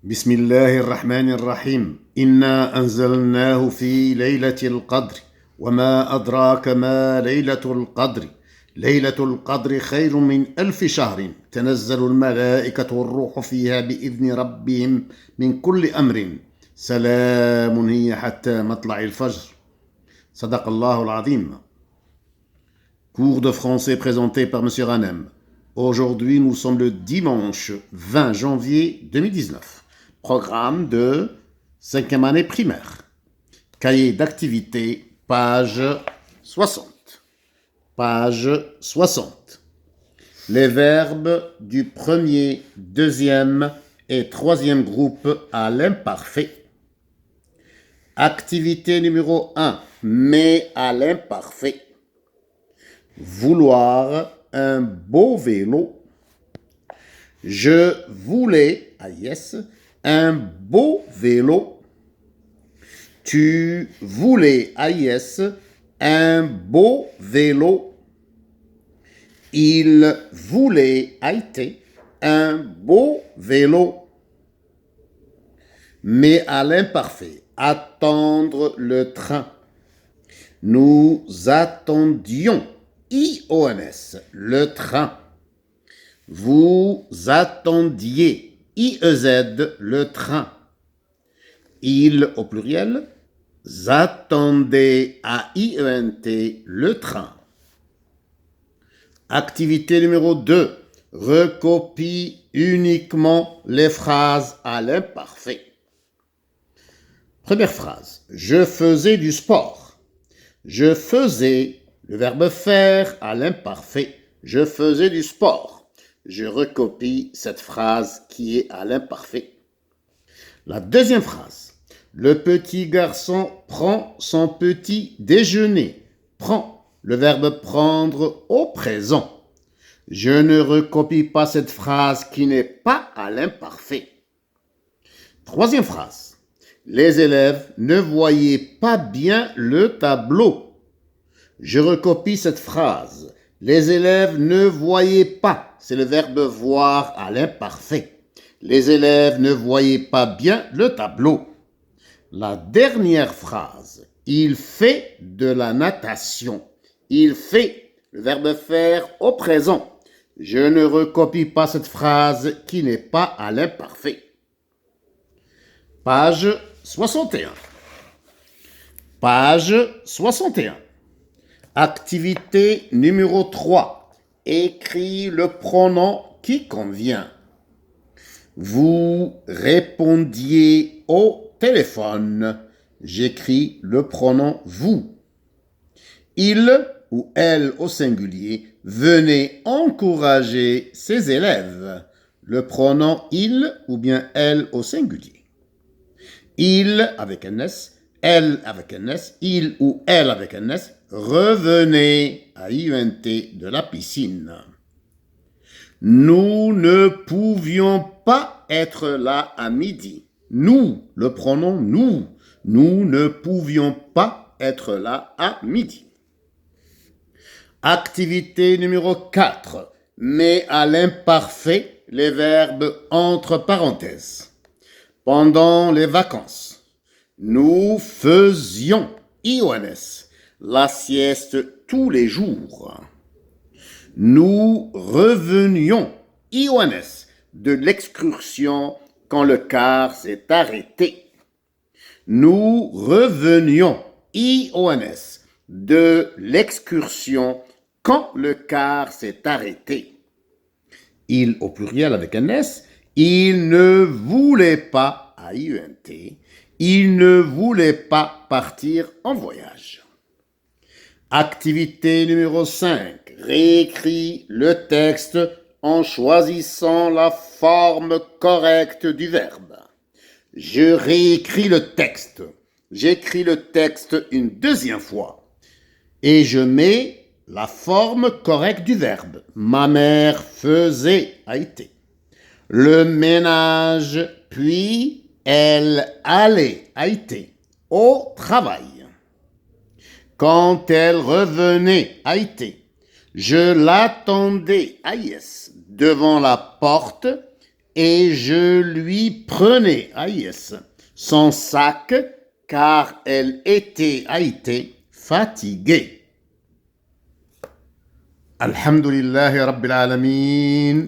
بسم الله الرحمن الرحيم إنا أنزلناه في ليلة القدر وما أدراك ما ليلة القدر ليلة القدر خير من 1000 شهر تنزل الملائكة والروح فيها بإذن ربهم من كل أمر سلام هي حتى مطلع الفجر صدق الله العظيم. Cours de français présenté par M. Ranem. Aujourd'hui, nous sommes le dimanche 20 janvier 2019. Programme de 5e année primaire. Cahier d'activité, page 60. Page 60. Les verbes du premier, deuxième et troisième groupe à l'imparfait. Activité numéro 1. Mais à l'imparfait. Vouloir un beau vélo. Je voulais, yes, un beau vélo. Tu voulais, yes, un beau vélo. Il voulait, un beau vélo. Mais à l'imparfait, attendre le train. Nous attendions, IONS, le train. Vous attendiez, IEZ, le train. Ils, au pluriel, attendaient, AIENT, le train. Activité numéro 2. Recopie uniquement les phrases à l'imparfait. Première phrase. Je faisais du sport. Je faisais, le verbe faire à l'imparfait. Je faisais du sport. Je recopie cette phrase qui est à l'imparfait. La deuxième phrase. Le petit garçon prend son petit déjeuner. Prend, le verbe prendre au présent. Je ne recopie pas cette phrase qui n'est pas à l'imparfait. Troisième phrase. Les élèves ne voyaient pas bien le tableau. Je recopie cette phrase. Les élèves ne voyaient pas. C'est le verbe voir à l'imparfait. Les élèves ne voyaient pas bien le tableau. La dernière phrase. Il fait de la natation. Il fait, le verbe faire au présent. Je ne recopie pas cette phrase qui n'est pas à l'imparfait. Page 61. Page 61. Activité numéro 3. Écris le pronom qui convient. Vous répondiez au téléphone. J'écris le pronom vous. Il ou elle au singulier venait encourager ses élèves. Le pronom il ou bien elle au singulier. Il avec un S, elle avec un S, il ou elle avec un S, revenez à IUNT de la piscine. Nous ne pouvions pas être là à midi. Nous, le pronom nous ne pouvions pas être là à midi. Activité numéro 4. Mais à l'imparfait, les verbes entre parenthèses. Pendant les vacances, nous faisions, IONS, la sieste tous les jours. Nous revenions, IONS, de l'excursion quand le car s'est arrêté. Nous revenions, IONS, de l'excursion quand le car s'est arrêté. Il au pluriel avec un S, il ne voulait pas, AIENT, il ne voulait pas partir en voyage. Activité numéro 5. Réécris le texte en choisissant la forme correcte du verbe. Je réécris le texte. J'écris le texte une deuxième fois. Et je mets la forme correcte du verbe. Ma mère faisait, a été. Le ménage, puis elle allait, a été, au travail. Quand elle revenait, a été. Je l'attendais, yes, devant la porte et je lui prenais, son sac car elle a été fatiguée. Alhamdulillahi Rabbil Alamin.